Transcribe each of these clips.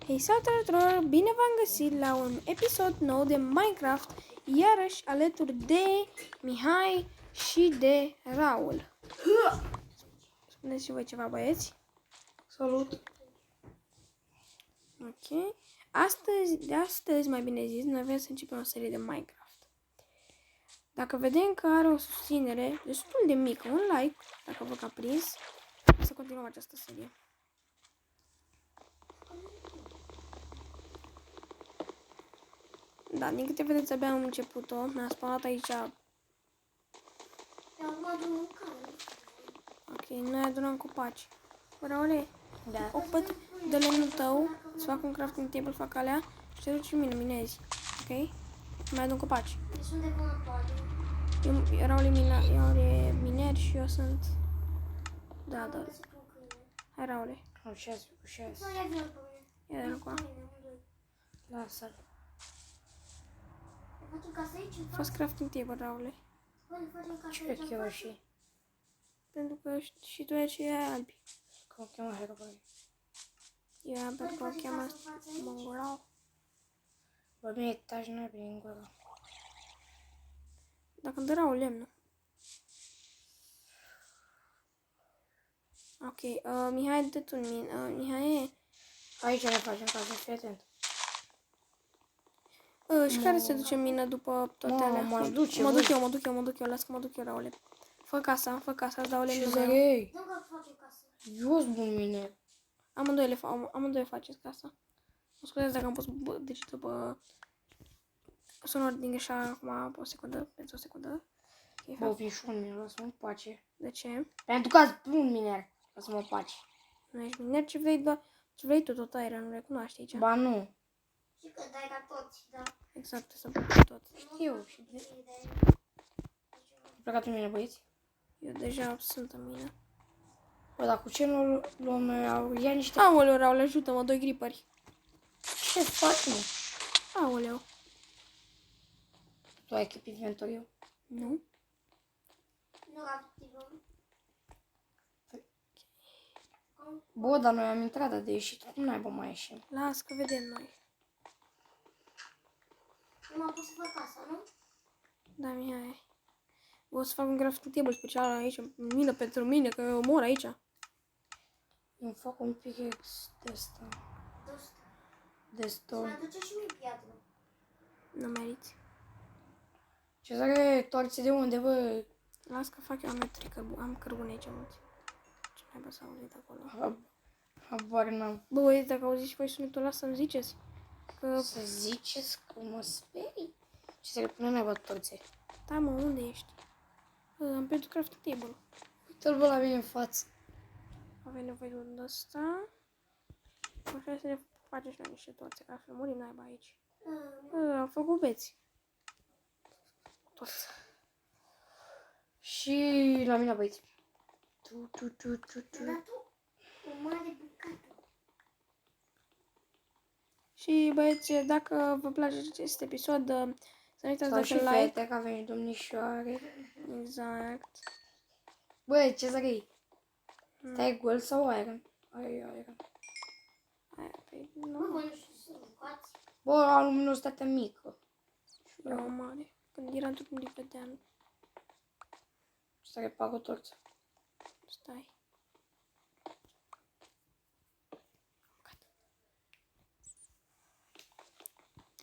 Hei, salutare tuturor! Bine v-am găsit la un episod nou de Minecraft, iarăși alături de Mihai și de Raul. Spuneți și voi ceva, băieți. Salut! Ok. De astăzi, mai bine zis, noi vrem să începem o serie de Minecraft. Dacă vedem că are o susținere destul de mică, un like, dacă vă că prins, să continuăm această serie. Da, din câte vedeți, abia am început-o. Mi-a spawnat aici. Ok, noi adunăm copaci. Bă, Raule, Da. opăt de lemnul tău, îți fac un crafting table, fac alea și te duci și mine, minezi. Ok? Mai adun copaci. Raul e miner și eu sunt... Da. Hai, Raule. Am 6 cu 6. Ia de acolo. Lasă-l. Fă crafting table, Raule. Ce cheamă și? Pentru că și tu ai cei albi. Cum o cheamă Herobrine? Eu am pentru că o cheamă Mongorau. Bă, mie etaj n-ai prin gură. Dacă îmi dă Raul lemnul. Ok, Mihai, dă tu mine. Mihai, Aici ne facem casă, fii atent. și care se duce mină după toate alea? Mă duce, Mă duc eu, las că mă duc eu, Raule. Fă casa, îți dau lemnul Ce meu. zărei? Eu sunt bun mine. Amândoi faceți casa. Mă scuzați dacă am pus degetul pe sonor din greșeală acum o secundă, pentru o secundă. Okay, Bă, vin și un miner, lasă-mă în pace. de ce? Pentru că ați bun miner, lasă-mă în pace. Nu ești miner, ce vrei, bă? Ce vrei tu, tot aia, nu recunoaște aici. Ba nu. Și că dai la toți, da. Exact, să pun tot. Știu. Plecat în mine, băieți. Eu deja sunt în mine. Bă, dar cu ce nu luăm, ia niște... Aoleu, Raul, ajută-mă, 2 gripări. Ce faci, mă? Aoleu. Tu ai echip inventoriu? Nu? Nu activăm. Bă, dar noi am intrat de ieșit. Cum n-ai mai ieșim? Las că vedem noi. Nu m-am pus să fac casa, nu? Da, Mihai. O să fac un crafting table special aici, mină pentru mine, că eu mor aici. Îmi fac un pickaxe de ăsta. De Să stone. aduce și mie piatră. Nu meriți. Ce zare, toarțe de unde, bă? Las că fac eu, am cărbune aici mulți. Ce mai bă să auzit acolo? Habar n-am. Bă, băieți, dacă auziți și voi sunetul ăla, să-mi ziceți. Că, Să ziceți că mă sperii? Ce zare, până n-ai băt torțe. da mă, unde ești? Am pentru crafting table. Uite-l bă la mine în față. Avem nevoie de un ăsta. O să ne facem și noi niște torțe, ca să murim naiba aici. Am făcut beți. Toți. Și la mine, băieți. Tu. Dar tu, o mare bucată. Și băieți, dacă vă place acest episod, să nu uitați Sau să și dați like. fete, că avem și domnișoare. Exact. Băi, ce zare? Stai gol sau iron? Iron. Aia, păi, Bă, nu, voi nu știu să jucați. Bă, am luminozitatea mică. eu mare. Când era într-un nu vedeam. Stai, pag o torță. Stai.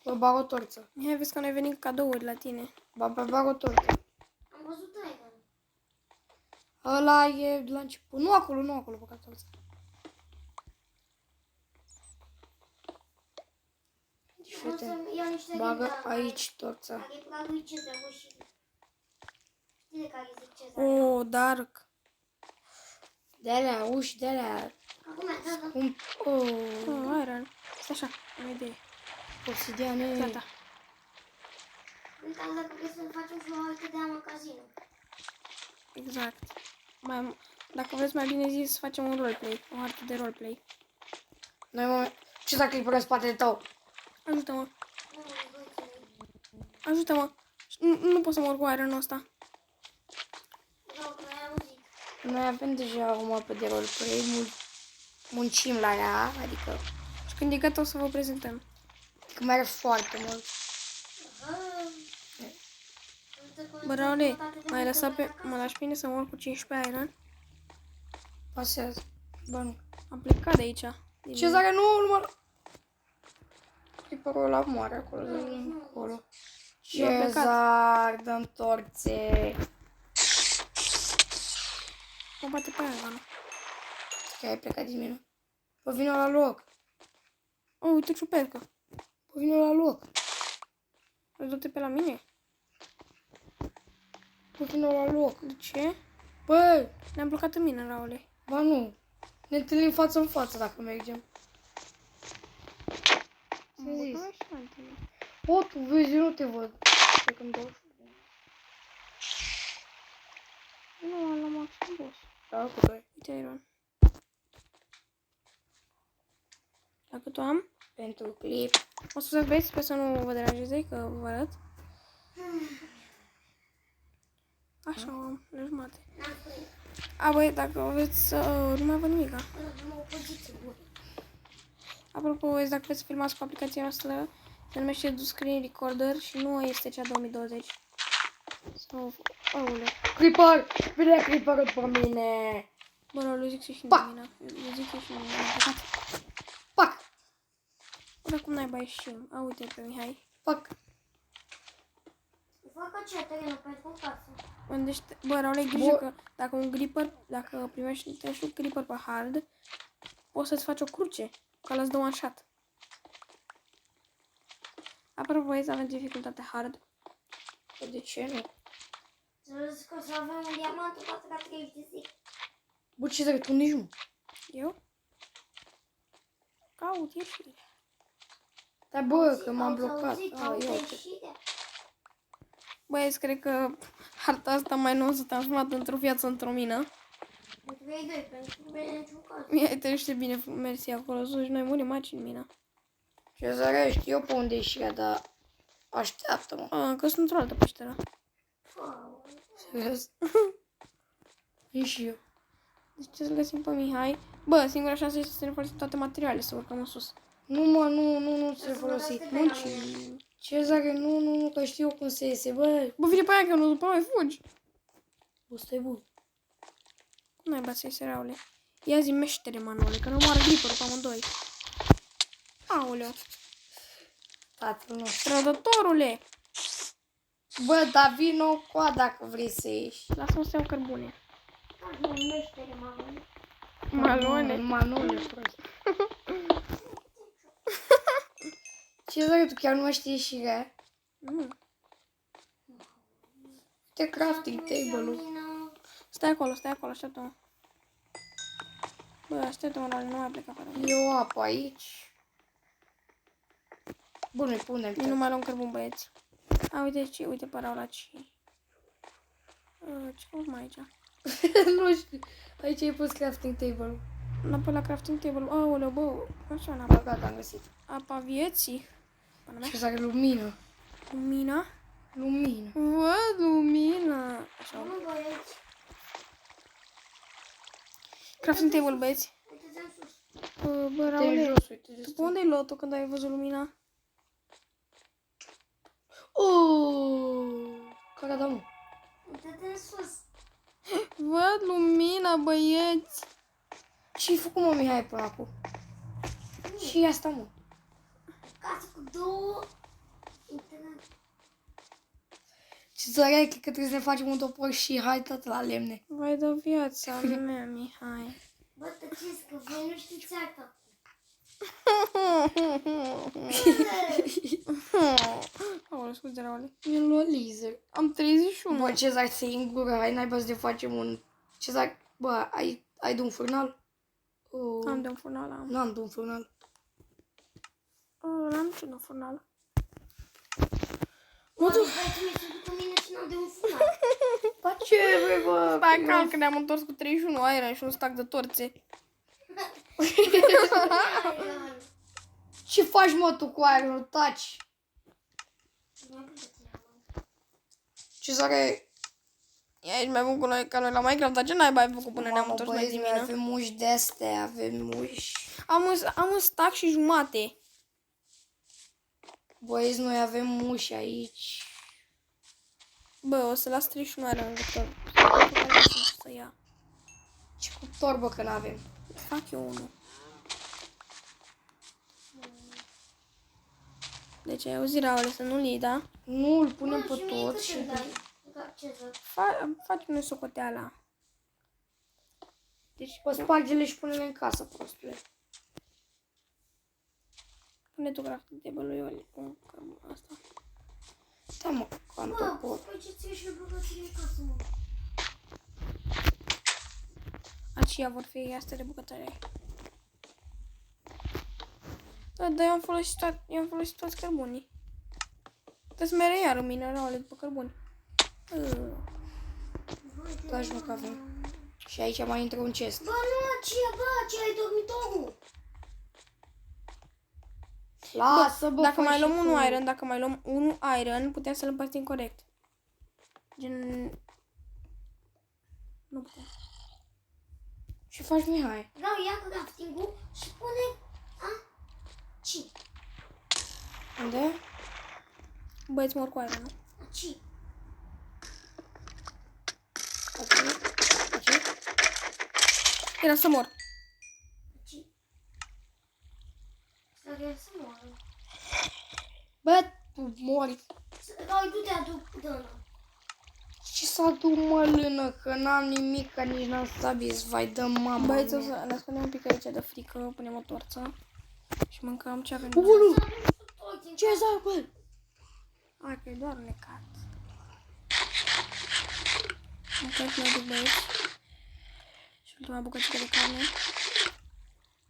Bă, bag o torță. Mihai, vezi că noi venim cu cadouri la tine. Bag o torță. Am văzut Iron. Ăla e la început. Nu acolo, băga torță. Și vreau să iau niște Bagă lemn, aici torța. care e pragul lui Cezar, bă, și... Știi de care zic Cezar? Dark. De-alea, uși de-alea. Acum, da. Un... Iron. Stai așa, am o idee. Obsidiane. Gata. Uite, dacă vrei să facem și o hartă de magazin. Exact. Dacă vreți mai bine zis, facem un roleplay. O hartă de roleplay. Noi mă... Ce dacă îi pune în spatele tău? Ajută-mă. Nu, băiețele. Ajută-mă. Nu pot să mor cu iron-ul ăsta. Vreau că mai auzit. Noi avem deja o mapă de roleplay. Muncim la ea, adică... Și că când e gata o să vă prezentăm. Că mai are foarte mult. Bă, Raule, mai lăsa pe... Mă lași pe mine să mor cu 15 iron? Pasează. Bă, nu. Am plecat de aici. Cezare, nu mă... Creeperul ăla moare acolo, acolo. Eu am plecat. Cezar, dă-mi torțe. Mă bate pe aia, Ivana. Că ai plecat din mine. Bă, vină la loc. Oh, uite ciupercă. Bă, vină la loc. Îl du-te pe la mine? Bă, vină la loc. De ce? Bă, Ne-am blocat în mine, Raule. ba nu. Ne întâlnim față în față dacă mergem. Ți-am zis. O, tu vezi, eu nu te văd. Cred că îmi dau. Nu, am la maxim boss. Da, cu doi. Uite, Iron. Dacă tu am, Pentru clip. o să vezi, sper să nu vă deranjeze, că vă arăt. Așa, am la jumate. A, băi, dacă vreți să... nu mai văd nimica. Apropo, dacă vreți să filmați cu aplicația noastră, se numește Do Screen Recorder și nu este cea 2020. Sau... Aoleu. Creeper! Vine creeperul pe mine! Bă, Raul, zic și Pac! mine. Eu zic și mine. Pac! Bă, cum n-ai bai și eu? A, uite pe Mihai. Pac! Fac ce terenul pentru casă. Bă, Raul, ai grijă că dacă un creeper, dacă primești un creeper pe hard, poți să-ți faci o cruce, că ăla-ți dă one shot. Apropo, voi avem dificultate hard. De ce nu? Să zic că o să avem un diamant în față ca 30 de zi. Bă, ce zic, tu nici nu. Eu? Caut ieșire. Dar bă, că m-am Auzi, blocat. au Eu ieșire. Băieți, cred că harta asta mai nou s-a transformat într-o viață într-o mină. Pentru ei doi, pentru mine niciun caz. Mie te bine, mersi acolo sus și noi murim aici în mină. Ce zare, știu eu pe unde ești ea, dar așteaptă-mă. Că sunt într-o altă peșteră. Serios? E și eu. Deci ce să găsim pe Mihai? Bă, singura șansă este să ne folosim toate materialele, să urcăm în sus. Nu, mă, nu ți-l folosi. Nu, Ce zare, nu, că știu eu cum se iese, bă. Bă, vine pe aia că nu după mai fugi. Bă, stai bun. Cum n-ai bat să iese, Raule? Ia zi meștere, Manole, că nu moară griperul pe amândoi. Aoleu. Tatăl nostru. Trădătorule! Bă, dar vino coa dacă vrei să ieși. Lasă-mă să iau cărbune. nu meștere, mamă. Malone. Manole, prost. Ce zare, tu chiar nu mai știi ieșirea? Nu. Te crafting table-ul. Stai acolo, așteaptă-mă. Bă, așteaptă-mă, Raule, nu mai pleca pe mine. E o apă aici. Bun, îi punem. Nu mai luăm cărbun, băieți. A, uite ce, uite pe Raula ce... Ce fac mai aici? Nu știu. Aici ai pus crafting table-ul. Înapoi la crafting table. Aoleu, bă, așa Bă, n-am. gata, am găsit. Apa vieții. Până mea. Ce zare, lumină. Lumina. Lumină. Văd lumina. Așa. Nu, băieți. Crafting table, băieți. Uite-te în sus. Bă, Te Raule, jos, uite de tu pe sus. unde ai luat-o când ai văzut lumina? Care da, mă? Uite-te în sus. Văd lumina, băieți. Ce-ai făcut, mă, Mihai, până acum? Și asta, mă. Casă cu două. Internet. Ce zare, cred că trebuie să ne facem un topor și hai tot la lemne. Vai de viața mea, Mihai. Bă, tăciți că voi nu știți asta. Aoleu, scuze, Raule. E lolizer. Am 31. Bă, ce zare, să iei în gură, hai naiba să ne facem un... Ce zare, bă, ai de un furnal? Am de un furnal, am. Nu am de un furnal. N-am ce de un furnal. Mă duc. Băi, tu mi-ai cu mine și n-am de un funar. Ba ce vrei, bă? Stai calm că ne-am întors cu 31 iron și un stack de torțe. Ce faci, mă, tu cu aer, nu taci? Ce zare... Ești mai bun cu noi ca noi la Minecraft, dar ce naiba ai făcut până ne-am întors mai băieți, noi dimină? avem uși de astea, avem uși. Am un stack și jumate. Băieți, noi avem uși aici. Bă, o să las 31 are în doctor. Să ia. Ce cuptor, bă, că n-avem. Fac eu unul. Deci ai auzit, Raule, să nu-l iei, da? Nu, îl punem pe Și mie tot cât și... îmi dai? Ce să... Faci-ne socoteala. Deci, Bă, sparge-le și pune-le în casă, prostule. pune tu craft table-ul cu asta. Da, mă, cam Bă, tot pot. păi ce ți-e și bucătărie în casă, mă? Aceia vor fi astea de bucătărie. Da, dar eu am folosit toți cărbunii. Trebuie să mereu iară minerale după cărbuni. Taci, mă, că avem. Și aici mai intră un chest. Bă, nu, aceea e dormitorul. Lasă, bă, Dacă fă mai și luăm tu. unul iron, dacă mai luăm unul iron, putem să-l împărțim corect. Gen... Nu putem. Ce faci, Mihai? Vreau, ia crafting-ul și pune... Ci. Unde? Băieți mor cu iron, nu? Ci. Aici? Era să mor. Ci. Să vrea să moară. Bă, tu mori. Rău, du-te aduc dăna. Ce să adu mă lână, că n-am nimic, că nici n-am sabis, vai, dă mama Băieți, o mea. să ne ascundem un pic aici de frică, punem o torță și mâncăm ce avem. Ulu! Ce să bă? Hai că e doar necat. Mâncăm și noi de băieți. Și ultima bucățică de carne.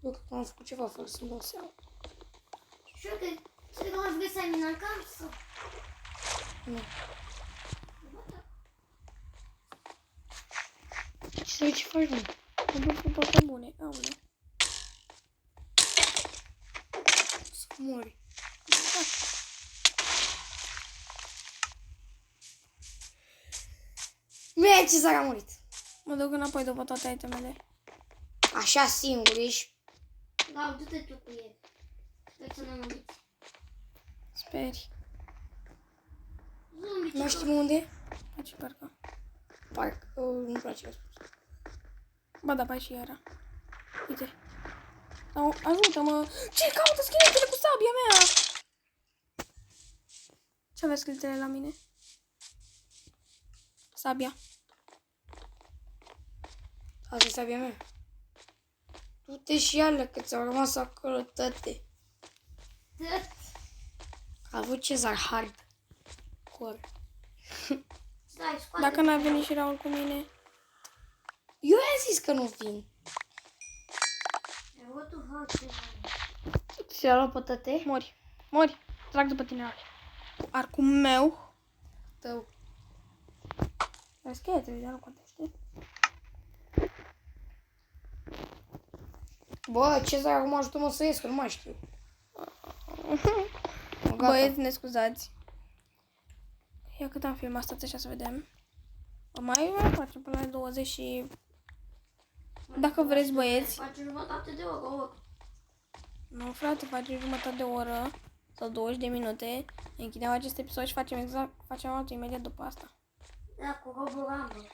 Eu cred că am făcut ceva fără să-mi dau seama. Și eu cred că aș vrea să ai mine acasă. Nu. Ce faci, mă? Mă duc cu toate bune. Aoleu. Să mori. Mie, ce s-a murit? Mă duc înapoi după toate itemele. Așa singur ești. Da, du-te tu cu el. Sper să nu muriți. Speri. Zumbi, Nu știm unde? Aici parcă. Parcă, nu-mi place răspuns. Ba da, pe aici era. Uite. Au, ajută-mă! Ce caută scheletele cu sabia mea? Ce avea scheletele la mine? Sabia. Asta e sabia mea. Du-te și ia-le, că ți-au rămas acolo toate. A avut Cezar hard. Core. Stai, scoate. Dacă n-a venit și Raul cu mine. Eu i-am zis că nu vin. E votul hot. Ți-a luat pe toate? Mori. Mori. Trag după tine, Raul. Cu arcul meu. Tău. Dar scheletele, dar nu contește. Bă, Cezar, acum ajută-mă să ies, că nu mai știu. Gata. Băieți, ne scuzați. Ia cât am filmat, stați așa să vedem. O mai facem până la 20 și... Dacă vreți, băieți. Face jumătate de oră. Nu, frate, facem jumătate de oră sau 20 de minute. Închidem acest episod și facem exact, facem altul imediat după asta. Da, cu roborambă.